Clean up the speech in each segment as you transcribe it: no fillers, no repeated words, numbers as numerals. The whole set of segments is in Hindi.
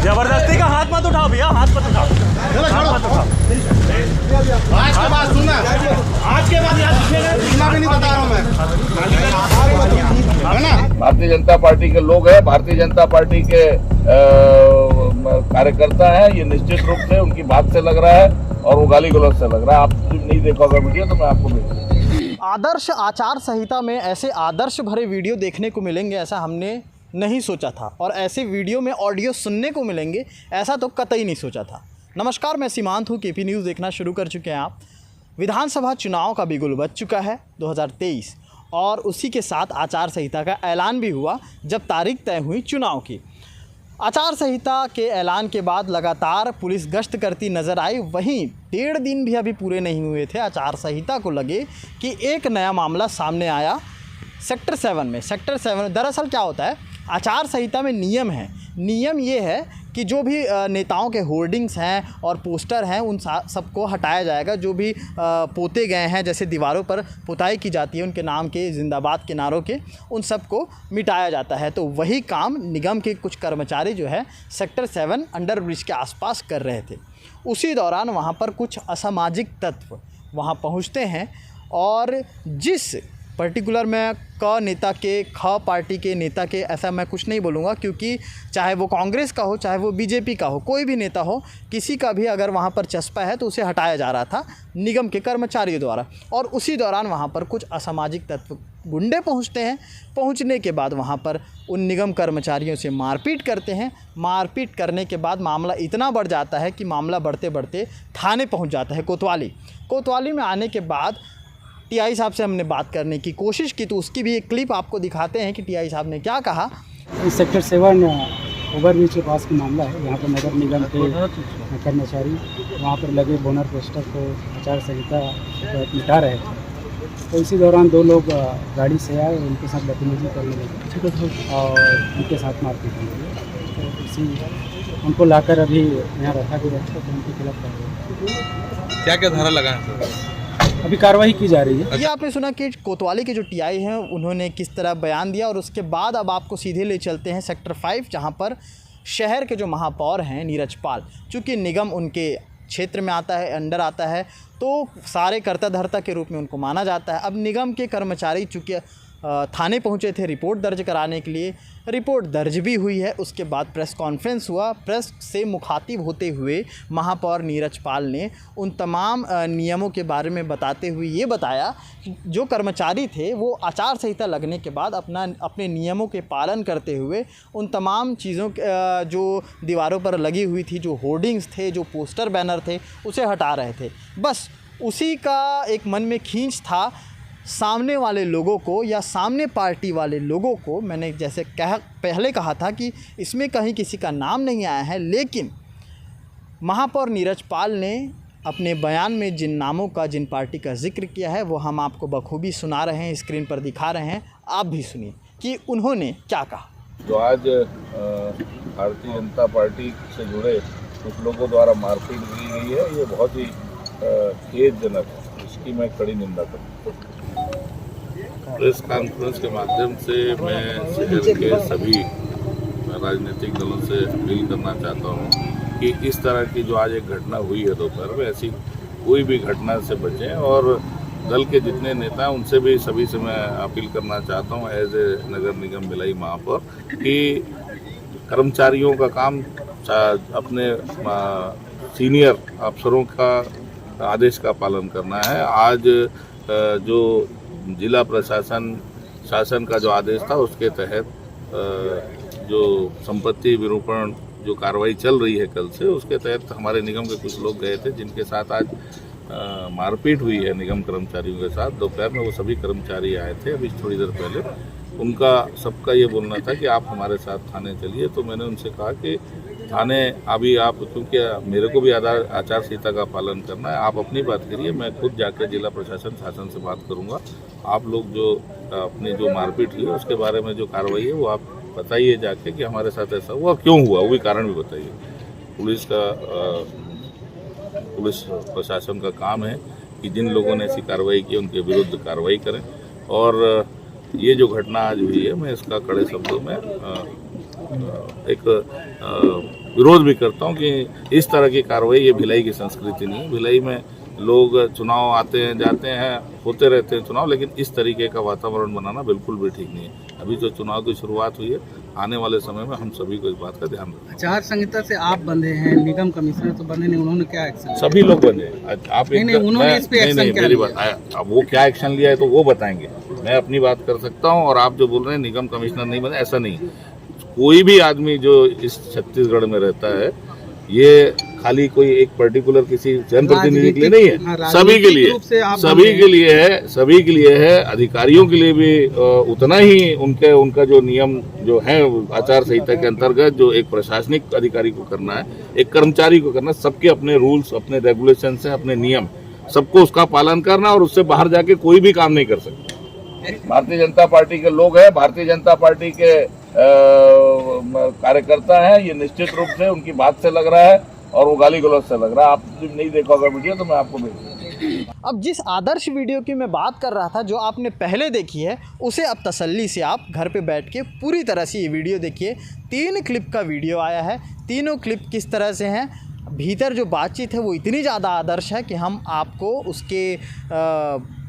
जबरदस्ती का हाथ मत उठाओ भैया, हाथ मत उठाओ, हाथ मत उठाओ। आज के बाद सुनना, आज के बाद याद रखिएगा, इतना भी नहीं बता रहा हूँ मैं, है ना। भारतीय जनता पार्टी के लोग हैं, भारतीय जनता पार्टी के कार्यकर्ता हैं, ये निश्चित रूप से उनकी बात से लग रहा है और वो गाली गलौज से लग रहा है। आप नहीं देखा होगा वीडियो तो मैं आपको भेज। आदर्श आचार संहिता में ऐसे आदर्श भरे वीडियो देखने को मिलेंगे ऐसा हमने नहीं सोचा था, और ऐसे वीडियो में ऑडियो सुनने को मिलेंगे ऐसा तो कतई नहीं सोचा था। नमस्कार, मैं सीमांत हूँ। केपी न्यूज़ देखना शुरू कर चुके हैं आप। विधानसभा चुनाव का बिगुल बज चुका है 2023, और उसी के साथ आचार संहिता का ऐलान भी हुआ जब तारीख तय हुई चुनाव की। आचार संहिता के ऐलान के बाद लगातार पुलिस गश्त करती नज़र आई। वहीं 1.5 दिन भी अभी पूरे नहीं हुए थे आचार संहिता को लगे कि एक नया मामला सामने आया सेक्टर 7 में। सेक्टर 7 दरअसल क्या होता है, आचार संहिता में नियम है। नियम ये है कि जो भी नेताओं के होर्डिंग्स हैं और पोस्टर हैं उन सबको हटाया जाएगा। जो भी पोते गए हैं, जैसे दीवारों पर पुताई की जाती है उनके नाम के, जिंदाबाद के नारों के, उन सबको मिटाया जाता है। तो वही काम निगम के कुछ कर्मचारी जो है सेक्टर 7 अंडर ब्रिज के आसपास कर रहे थे। उसी दौरान वहाँ पर कुछ असामाजिक तत्व वहाँ पहुँचते हैं और जिस पर्टिकुलर में क नेता के, ख पार्टी के नेता के, ऐसा मैं कुछ नहीं बोलूँगा क्योंकि चाहे वो कांग्रेस का हो चाहे वो बीजेपी का हो, कोई भी नेता हो, किसी का भी अगर वहाँ पर चस्पा है तो उसे हटाया जा रहा था निगम के कर्मचारियों द्वारा। और उसी दौरान वहाँ पर कुछ असामाजिक तत्व गुंडे पहुँचते हैं। पहुँचने के बाद वहाँ पर उन निगम कर्मचारियों से मारपीट करते हैं। मारपीट करने के बाद मामला इतना बढ़ जाता है कि मामला बढ़ते बढ़ते थाने पहुँच जाता है कोतवाली। कोतवाली में आने के बाद टीआई साहब से हमने बात करने की कोशिश की, तो उसकी भी एक क्लिप आपको दिखाते हैं कि टीआई साहब ने क्या कहा। इस सेक्टर 7 ओवरब्रिज के पास का मामला है। यहाँ पर नगर निगम के कर्मचारी वहाँ पर लगे बोनर पोस्टर को आचार संहिता मिटा रहे थे। तो इसी दौरान 2 लोग गाड़ी से आए, उनके साथ बदतमीजी करने लगे और उनके साथ मारपीट हुई। तो इसी उनको लाकर अभी यहाँ रखा गया है। तो उनके खिलाफ क्या धारा लगा है? अभी कार्रवाई की जा रही है। ये आपने सुना कि कोतवाली के जो टीआई हैं उन्होंने किस तरह बयान दिया, और उसके बाद अब आपको सीधे ले चलते हैं सेक्टर 5, जहां पर शहर के जो महापौर हैं नीरज पाल, चूँकि निगम उनके क्षेत्र में आता है, अंडर आता है, तो सारे कर्ता धर्ता के रूप में उनको माना जाता है। अब निगम के कर्मचारी चूँकि थाने पहुंचे थे रिपोर्ट दर्ज कराने के लिए, रिपोर्ट दर्ज भी हुई है। उसके बाद प्रेस कॉन्फ्रेंस हुआ। प्रेस से मुखातिब होते हुए महापौर नीरज पाल ने उन तमाम नियमों के बारे में बताते हुए ये बताया कि जो कर्मचारी थे वो आचार संहिता लगने के बाद अपने नियमों के पालन करते हुए उन तमाम चीज़ों जो दीवारों पर लगी हुई थी, जो होर्डिंग्स थे, जो पोस्टर बैनर थे, उसे हटा रहे थे। बस उसी का एक मन में खींच था सामने वाले लोगों को या सामने पार्टी वाले लोगों को। मैंने जैसे पहले कहा था कि इसमें कहीं किसी का नाम नहीं आया है, लेकिन महापौर नीरज पाल ने अपने बयान में जिन नामों का, जिन पार्टी का जिक्र किया है वो हम आपको बखूबी सुना रहे हैं, स्क्रीन पर दिखा रहे हैं। आप भी सुनिए कि उन्होंने क्या कहा। जो आज भारतीय जनता पार्टी से जुड़े कुछ लोगों द्वारा मारपीट की गई है, ये बहुत ही खेदजनक है। इसकी मैं कड़ी निंदा करता हूँ। प्रेस कॉन्फ्रेंस के माध्यम से मैं शहर के सभी राजनीतिक दलों से अपील करना चाहता हूँ कि इस तरह की जो आज एक घटना हुई है दोपहर में, ऐसी कोई भी घटना से बचें। और दल के जितने नेता हैं उनसे भी, सभी से मैं अपील करना चाहता हूँ एज ए नगर निगम भिलाई महापौर कि कर्मचारियों का काम अपने सीनियर अफसरों का आदेश का पालन करना है। आज जो जिला प्रशासन शासन का जो आदेश था उसके तहत जो संपत्ति विरूपण जो कार्रवाई चल रही है कल से, उसके तहत हमारे निगम के कुछ लोग गए थे जिनके साथ आज मारपीट हुई है निगम कर्मचारियों के साथ। दोपहर में वो सभी कर्मचारी आए थे अभी थोड़ी देर पहले। उनका सबका ये बोलना था कि आप हमारे साथ थाने चलिए। तो मैंने उनसे कहा कि थाने अभी आप, क्योंकि मेरे को भी आचार संहिता का पालन करना है, आप अपनी बात करिए, मैं खुद जाकर जिला प्रशासन शासन से बात करूंगा। आप लोग जो अपनी जो मारपीट हुई है उसके बारे में जो कार्रवाई है वो आप बताइए जाके कि हमारे साथ ऐसा हुआ, क्यों हुआ, वो भी कारण भी बताइए। पुलिस प्रशासन का काम है कि जिन लोगों ने ऐसी कार्रवाई की उनके विरुद्ध कार्रवाई करें। और ये जो घटना आज हुई है, मैं इसका कड़े शब्दों में एक विरोध भी करता हूँ कि इस तरह की कार्रवाई ये भिलाई की संस्कृति नहीं है। भिलाई में लोग चुनाव आते हैं जाते हैं, होते रहते हैं चुनाव, लेकिन इस तरीके का वातावरण बनाना बिल्कुल भी ठीक नहीं है। अभी जो चुनाव की शुरुआत हुई है, आने वाले समय में हम सभी को इस बात का ध्यान रखना है। आचार संहिता से आप बंधे हैं, निगम कमिश्नर तो बंधे नहीं, उन्होंने क्या एक्शन? सभी लोग बंधे हैं। आप नहीं, उन्होंने इस पे एक्शन क्या मेरी लिया? बात, अब वो क्या एक्शन लिया है तो वो बताएंगे। मैं अपनी बात कर सकता हूँ और आप जो बोल रहे हैं निगम कमिश्नर नहीं बने, ऐसा नहीं। कोई भी आदमी जो इस छत्तीसगढ़ में रहता है, ये खाली कोई एक पर्टिकुलर किसी जनप्रतिनिधि के लिए नहीं है, सभी के लिए, सभी के लिए है। अधिकारियों के लिए भी उतना ही उनका जो नियम जो है आचार संहिता के अंतर्गत, जो एक प्रशासनिक अधिकारी को करना है, एक कर्मचारी को करना है, सबके अपने रूल्स, अपने रेगुलेशन है, अपने नियम, सबको उसका पालन करना, और उससे बाहर जाके कोई भी काम नहीं कर सकता। भारतीय जनता पार्टी के लोग हैं, भारतीय जनता पार्टी के कार्यकर्ता हैं, ये निश्चित रूप से उनकी बात से लग रहा है और वो गाली गलौज से लग रहा है। आप नहीं देखा होगा वीडियो तो मैं आपको भेज दूंगा। अब जिस आदर्श वीडियो की मैं बात कर रहा था, जो आपने पहले देखी है, उसे अब तसल्ली से आप घर पे बैठ के पूरी तरह से ये वीडियो देखिए। 3 क्लिप का वीडियो आया है, तीनों क्लिप किस तरह से हैं, भीतर जो बातचीत है वो इतनी ज़्यादा आदर्श है कि हम आपको उसके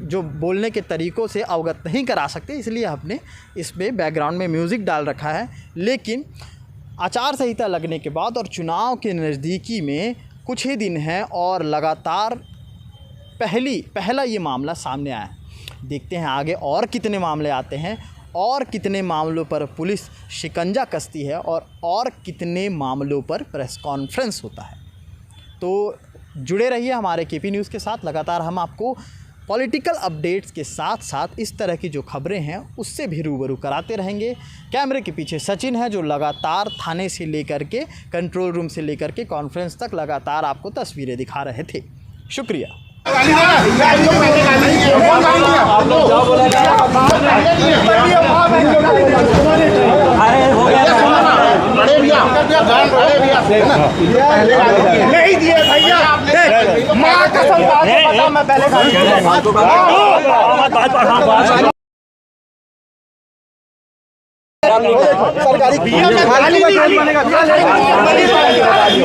जो बोलने के तरीक़ों से अवगत नहीं करा सकते, इसलिए हमने इसमें बैकग्राउंड में म्यूज़िक डाल रखा है। लेकिन आचार संहिता लगने के बाद और चुनाव के नज़दीकी में कुछ ही दिन हैं और लगातार पहला ये मामला सामने आया है। देखते हैं आगे और कितने मामले आते हैं और कितने मामलों पर पुलिस शिकंजा कसती है और कितने मामलों पर प्रेस कॉन्फ्रेंस होता है। तो जुड़े रहिए हमारे केपी न्यूज़ के साथ। लगातार हम आपको पॉलिटिकल अपडेट्स के साथ साथ इस तरह की जो खबरें हैं उससे भी रूबरू कराते रहेंगे। कैमरे के पीछे सचिन है, जो लगातार थाने से लेकर के कंट्रोल रूम से लेकर के कॉन्फ्रेंस तक लगातार आपको तस्वीरें दिखा रहे थे। शुक्रिया। नहीं दिए भैया, माँ कसम बता, मैं पहले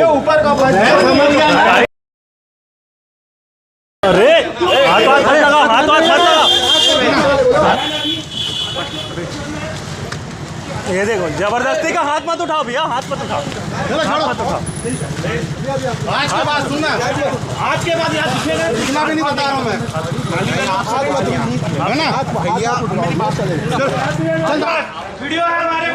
ऊपर का अरे हाथ लगा, हाथ लगा। ये देखो, जबरदस्ती का हाथ मत उठाओ भैया, हाथ मत उठाओ, हाथ मत उठाओ। आज के बाद सुनना, आज के बाद याद दिखेगा, दिखना भी नहीं बता रहा हूँ मैं, है ना भैया। वीडियो है हमारे